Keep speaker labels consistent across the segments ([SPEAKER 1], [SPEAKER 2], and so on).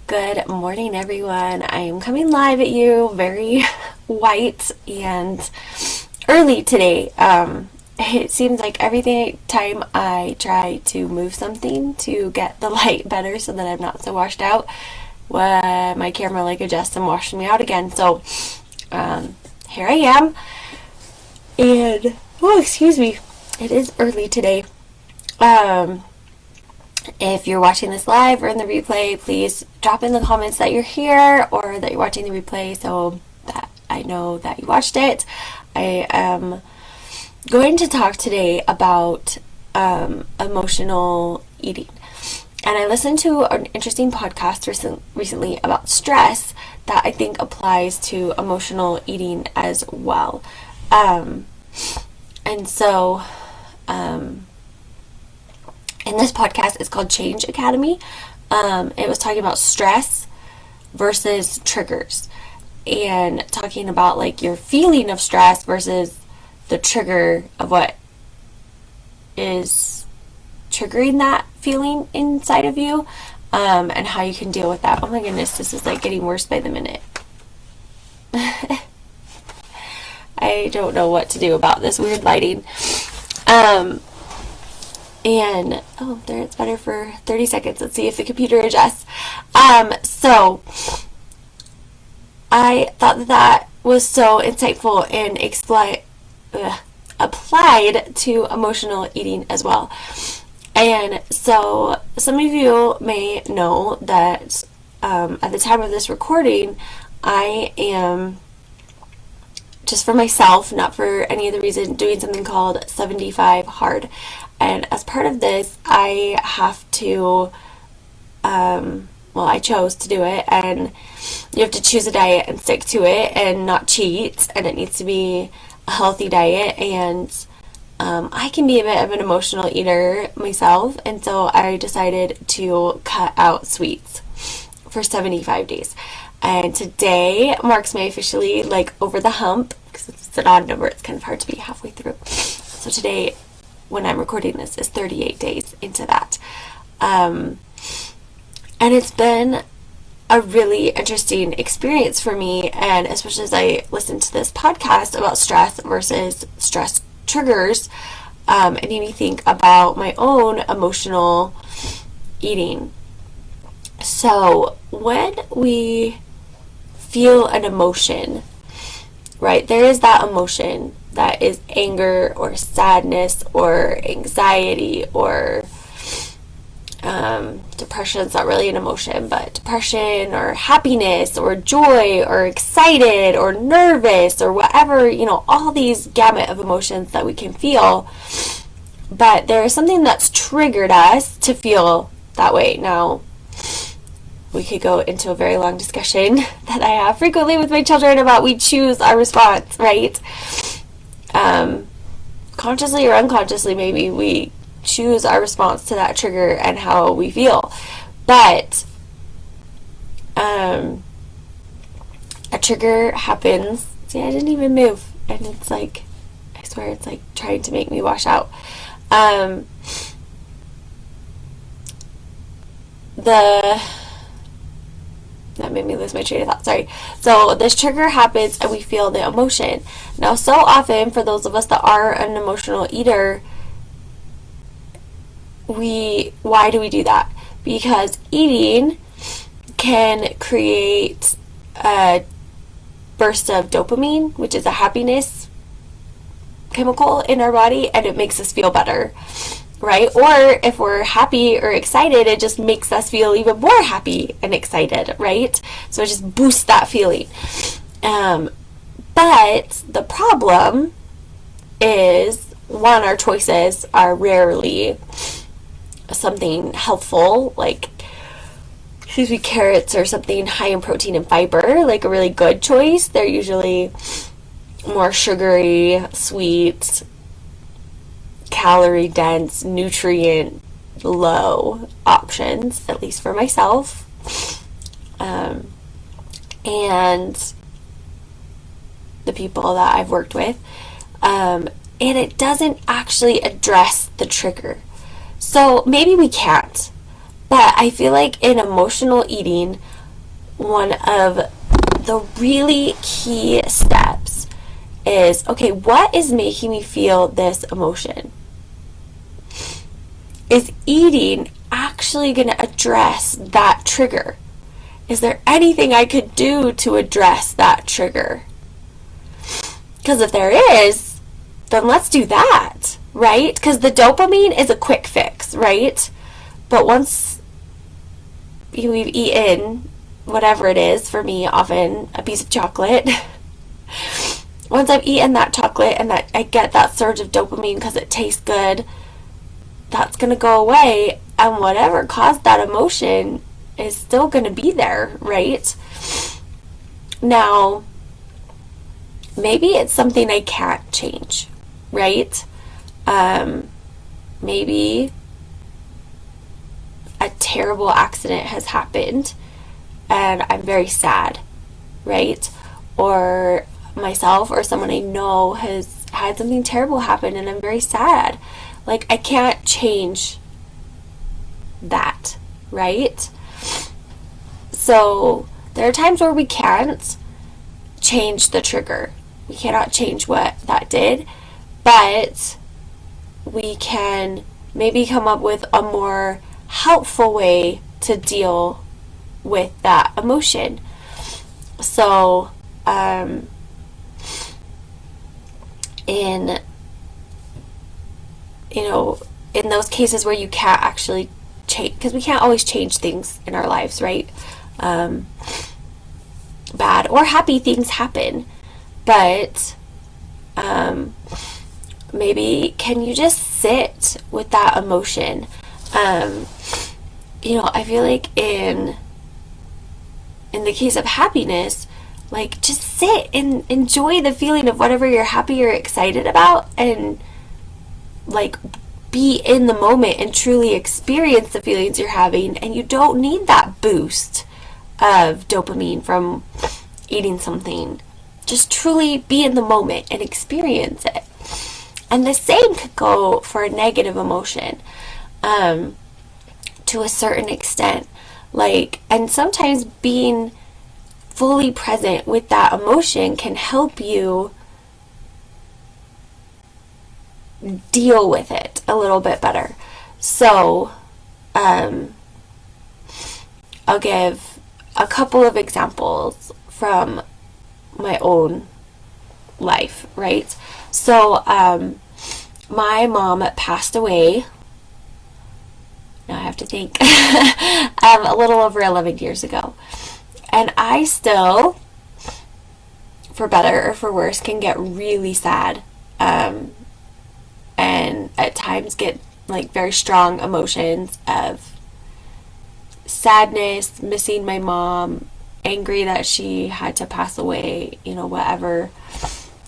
[SPEAKER 1] Good morning, everyone. I am coming live at you very white and early today. It seems like every time I try to move something to get the light better so that I'm not so washed out, my camera adjusts and washes me out again. So here I am. And, oh, excuse me, it is early today. If you're watching this live or in the replay, please drop in the comments that you're here or that you're watching the replay so that I know that you watched it. I am going to talk today about emotional eating. And I listened to an interesting podcast recently about stress that I think applies to emotional eating as well. In this podcast, it's called Change Academy. It was talking about stress versus triggers and talking about your feeling of stress versus the trigger of what is triggering that feeling inside of you, and how you can deal with that. Oh my goodness, this is getting worse by the minute. I don't know what to do about this weird lighting. And, oh, there, it's better for 30 seconds. Let's see if the computer adjusts. So, I thought that was so insightful and applied to emotional eating as well. And so, some of you may know that at the time of this recording, I am, just for myself, not for any other reason, doing something called 75 Hard. And as part of this, I have to, I chose to do it, and you have to choose a diet and stick to it and not cheat, and it needs to be a healthy diet, and I can be a bit of an emotional eater myself, and so I decided to cut out sweets for 75 days. And today marks me officially over the hump, because it's an odd number, it's kind of hard to be halfway through. So today, when I'm recording this, is 38 days into that. And it's been a really interesting experience for me, and especially as I listened to this podcast about stress versus stress triggers, it made me think about my own emotional eating. So when we feel an emotion, right, there is that emotion that is anger or sadness or anxiety or depression. It's not really an emotion, but depression or happiness or joy or excited or nervous or whatever, all these gamut of emotions that we can feel. But there is something that's triggered us to feel that way. Now, we could go into a very long discussion that I have frequently with my children about we choose our response, right? Consciously or unconsciously, maybe we choose our response to that trigger and how we feel. But a trigger happens. See, I didn't even move, and it's I swear it's trying to make me wash out. That made me lose my train of thought. Sorry. So this trigger happens and we feel the emotion. Now, so often, for those of us that are an emotional eater, why do we do that? Because eating can create a burst of dopamine, which is a happiness chemical in our body, and it makes us feel better. Right? Or if we're happy or excited, it just makes us feel even more happy and excited, right? So it just boosts that feeling. But the problem is, one, our choices are rarely something healthful, carrots or something high in protein and fiber, a really good choice. They're usually more sugary, sweet, calorie dense, nutrient low options, at least for myself. And the people that I've worked with. And it doesn't actually address the trigger. So maybe we can't. But I feel like in emotional eating, one of the really key steps is, okay, what is making me feel this emotion? Is eating actually going to address that trigger? Is there anything I could do to address that trigger? Because if there is, then let's do that, right? Because the dopamine is a quick fix, right? But once we've eaten whatever it is, for me, often a piece of chocolate, once I've eaten that chocolate and that I get that surge of dopamine because it tastes good, that's going to go away, and whatever caused that emotion is still going to be there, right? Now, maybe it's something I can't change, right? Maybe a terrible accident has happened and I'm very sad, right? Or myself or someone I know has had something terrible happen and I'm very sad. Like, I can't change that, right? So there are times where we can't change the trigger. We cannot change what that did, but we can maybe come up with a more helpful way to deal with that emotion. So, in those cases where you can't actually change, because we can't always change things in our lives, right? Bad or happy things happen, but maybe can you just sit with that emotion? I feel like in the case of happiness, like, just sit and enjoy the feeling of whatever you're happy or excited about, and like be in the moment and truly experience the feelings you're having. And you don't need that boost of dopamine from eating something. Just truly be in the moment and experience it. And the same could go for a negative emotion, to a certain extent. Like, and sometimes being fully present with that emotion can help you deal with it a little bit better. So, I'll give a couple of examples from my own life, right? So, my mom passed away, now I have to think, a little over 11 years ago. And I still, for better or for worse, can get really sad, and at times get like very strong emotions of sadness, missing my mom, angry that she had to pass away, whatever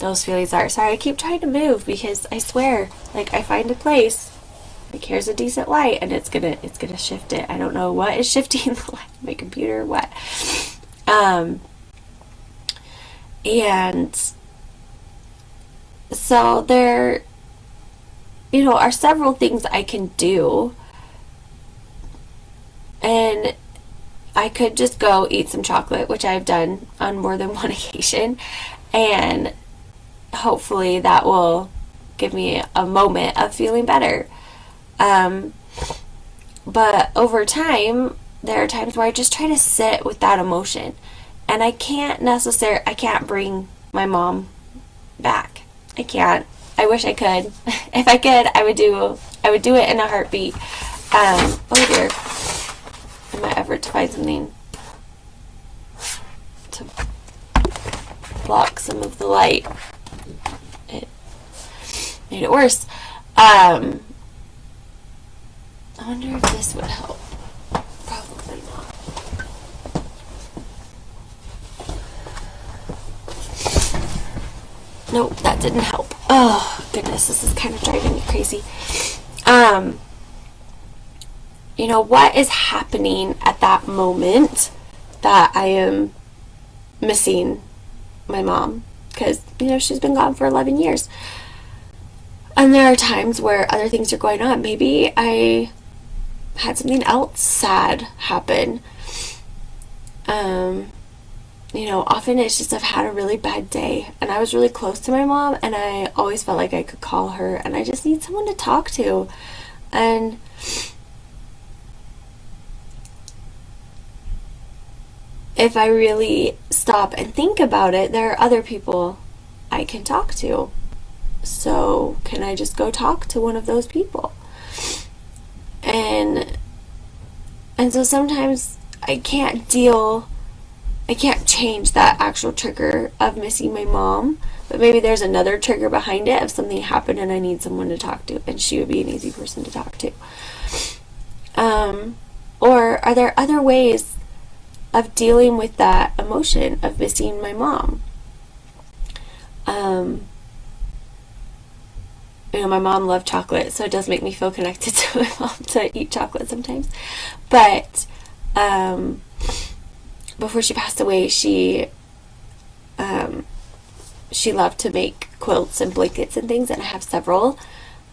[SPEAKER 1] those feelings are. Sorry, I keep trying to move because I swear, like, I find a place, like, here's a decent light, and it's gonna shift it. I don't know what is shifting the light, my computer, what. And so there, are several things I can do. And I could just go eat some chocolate, which I've done on more than one occasion, and hopefully that will give me a moment of feeling better. But over time, there are times where I just try to sit with that emotion, and I can't bring my mom back. I can't. I wish I could. If I could, I would do it in a heartbeat. Oh dear. In my effort to find something to block some of the light, it made it worse. I wonder if this would help. Probably not. Nope, that didn't help. Oh, goodness, this is kind of driving me crazy. What is happening at that moment that I am missing my mom? Because, she's been gone for 11 years. And there are times where other things are going on. Maybe I had something else sad happen. Often it's just I've had a really bad day and I was really close to my mom and I always felt like I could call her and I just need someone to talk to. And if I really stop and think about it, there are other people I can talk to. So can I just go talk to one of those people? And so sometimes I can't change that actual trigger of missing my mom, but maybe there's another trigger behind it of something happened and I need someone to talk to, and she would be an easy person to talk to. Or are there other ways of dealing with that emotion of missing my mom? My mom loved chocolate, so it does make me feel connected to my mom to eat chocolate sometimes. But before she passed away, she loved to make quilts and blankets and things, and I have several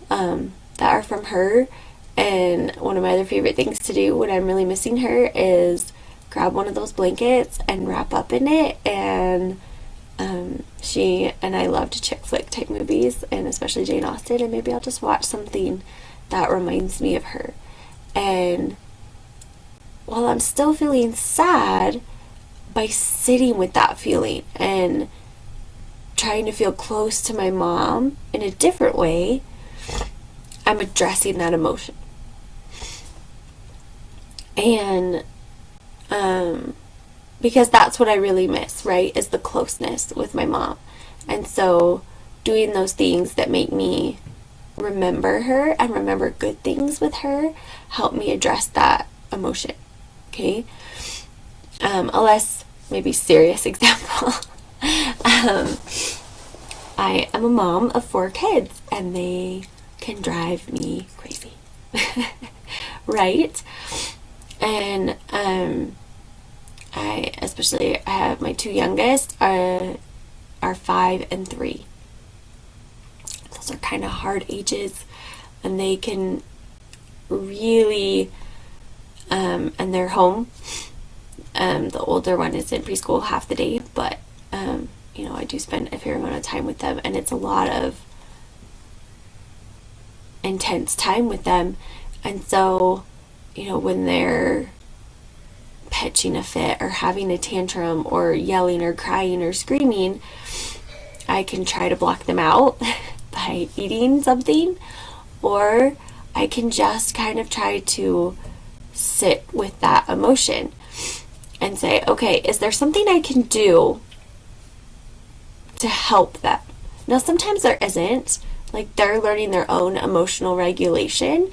[SPEAKER 1] that are from her. And one of my other favorite things to do when I'm really missing her is grab one of those blankets and wrap up in it. And she and I loved chick flick type movies, and especially Jane Austen, and maybe I'll just watch something that reminds me of her. And while I'm still feeling sad, by sitting with that feeling and trying to feel close to my mom in a different way, I'm addressing that emotion. And because that's what I really miss, right, is the closeness with my mom. And so doing those things that make me remember her and remember good things with her help me address that emotion. Okay? A less maybe serious example. I am a mom of 4 kids and they can drive me crazy. Right? And I have my 2 youngest are 5 and 3. Those are kind of hard ages, and they can really and they're home. The older one is in preschool half the day, but I do spend a fair amount of time with them, and it's a lot of intense time with them. And so when they're pitching a fit or having a tantrum or yelling or crying or screaming, I can try to block them out by eating something, or I can just kind of try to sit with that emotion and say, okay, is there something I can do to help them? Now, sometimes there isn't. Like, they're learning their own emotional regulation,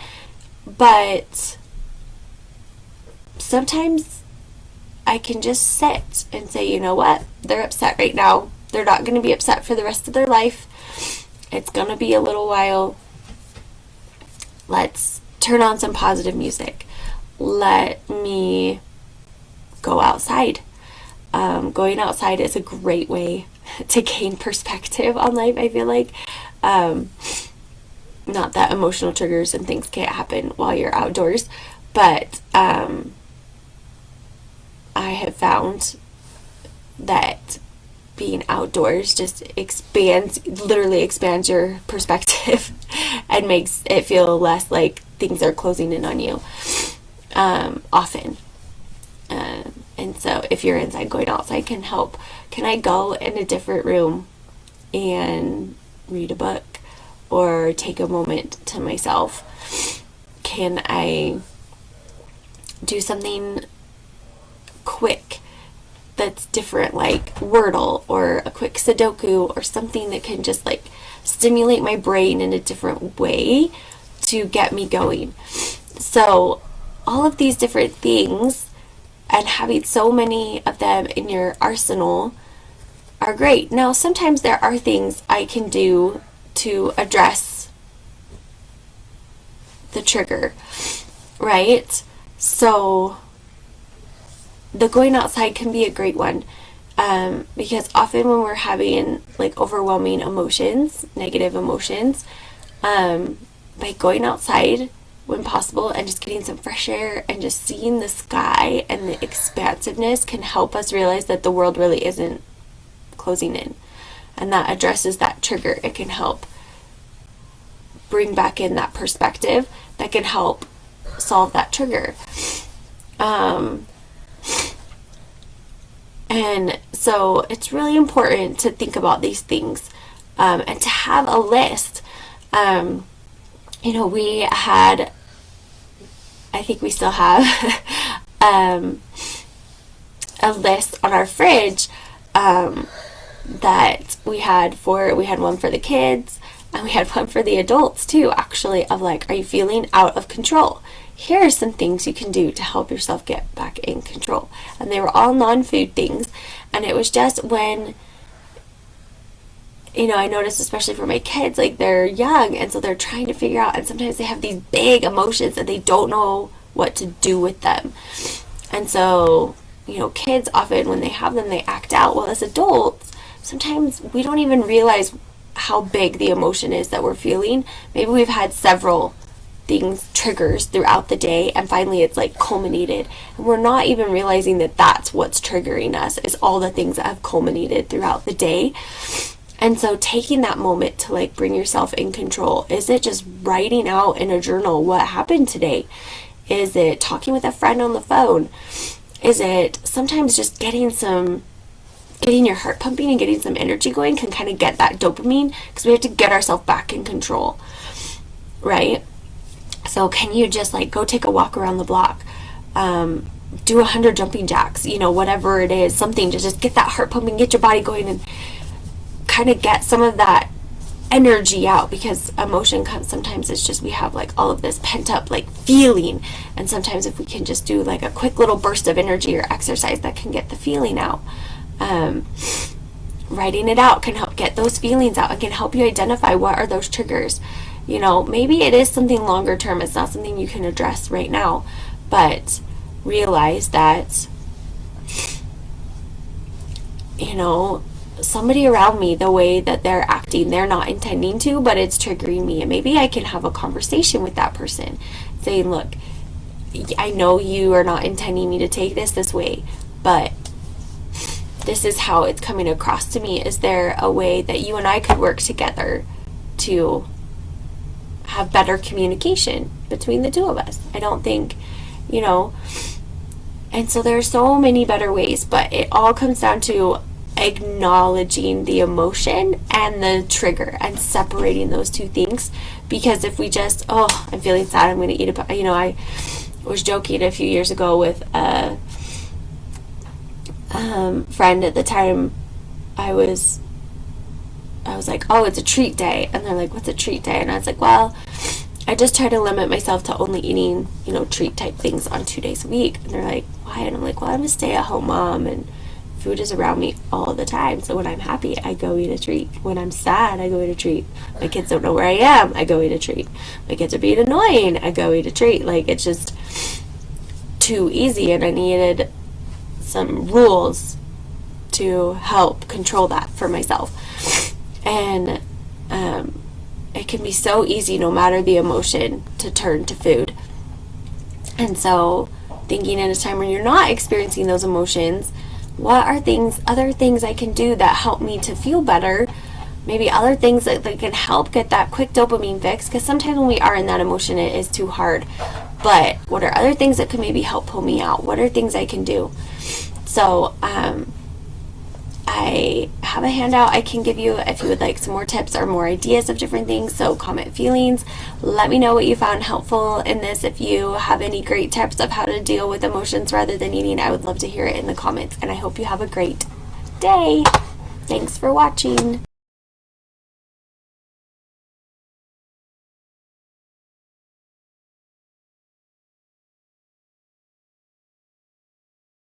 [SPEAKER 1] but sometimes I can just sit and say, you know what? They're upset right now. They're not going to be upset for the rest of their life. It's going to be a little while. Let's turn on some positive music. Let me go outside. Going outside is a great way to gain perspective on life, I feel like. Not that emotional triggers and things can't happen while you're outdoors, but I have found that being outdoors just literally expands your perspective and makes it feel less like things are closing in on you often. And so if you're inside, going outside can help. Can I go in a different room and read a book or take a moment to myself? Can I do something quick that's different, like Wordle or a quick Sudoku or something that can just like stimulate my brain in a different way to get me going? So all of these different things, and having so many of them in your arsenal, are great. Now, sometimes there are things I can do to address the trigger, right? So the going outside can be a great one, because often when we're having like overwhelming emotions, negative emotions, by going outside, when possible, and just getting some fresh air and just seeing the sky and the expansiveness can help us realize that the world really isn't closing in. And that addresses that trigger. It can help bring back in that perspective that can help solve that trigger. And so it's really important to think about these things, and to have a list. We had, I think we still have, a list on our fridge that we had one for the kids, and we had one for the adults too, actually, of like, are you feeling out of control? Here are some things you can do to help yourself get back in control. And they were all non-food things. And it was just when, I noticed, especially for my kids, like, they're young, and so they're trying to figure out, and sometimes they have these big emotions and they don't know what to do with them. And so, kids often, when they have them, they act out. Well, as adults, sometimes we don't even realize how big the emotion is that we're feeling. Maybe we've had several triggers throughout the day, and finally it's like culminated, and we're not even realizing that that's what's triggering us, is all the things that have culminated throughout the day. And so taking that moment to like bring yourself in control. Is it just writing out in a journal what happened today? Is it talking with a friend on the phone? Is it sometimes just getting your heart pumping and getting some energy going can kind of get that dopamine, because we have to get ourselves back in control, right? So can you just like go take a walk around the block, do 100 jumping jacks, whatever it is, something to just get that heart pumping, get your body going, and kind of get some of that energy out, because emotion comes, sometimes it's just we have like all of this pent up like feeling, and sometimes if we can just do like a quick little burst of energy or exercise that can get the feeling out. Writing it out can help get those feelings out. It can help you identify what are those triggers. Maybe it is something longer term. It's not something you can address right now, but realize that, somebody around me, the way that they're acting, they're not intending to, but it's triggering me. And maybe I can have a conversation with that person saying, look, I know you are not intending me to take this way, but this is how it's coming across to me. Is there a way that you and I could work together to have better communication between the two of us? I don't think, and so there are so many better ways, but it all comes down to acknowledging the emotion and the trigger and separating those two things. Because if we just, I'm feeling sad, I'm going to eat I was joking a few years ago with a friend. At the time I was like, it's a treat day, and they're like, what's a treat day? And I was like, well, I just try to limit myself to only eating treat type things on 2 days a week. And they're like, why? And I'm like, well, I'm a stay-at-home mom, and food is around me all the time. So when I'm happy, I go eat a treat. When I'm sad, I go eat a treat. My kids don't know where I am, I go eat a treat. My kids are being annoying, I go eat a treat. Like, it's just too easy, and I needed some rules to help control that for myself. And it can be so easy, no matter the emotion, to turn to food. And so thinking in a time when you're not experiencing those emotions, what are other things I can do that help me to feel better? Maybe other things that can help get that quick dopamine fix, because sometimes when we are in that emotion, it is too hard. But what are other things that could maybe help pull me out? What are things I can do? So I have a handout I can give you if you would like some more tips or more ideas of different things. So comment feelings. Let me know what you found helpful in this. If you have any great tips of how to deal with emotions rather than eating, I would love to hear it in the comments. And I hope you have a great day. Thanks for watching.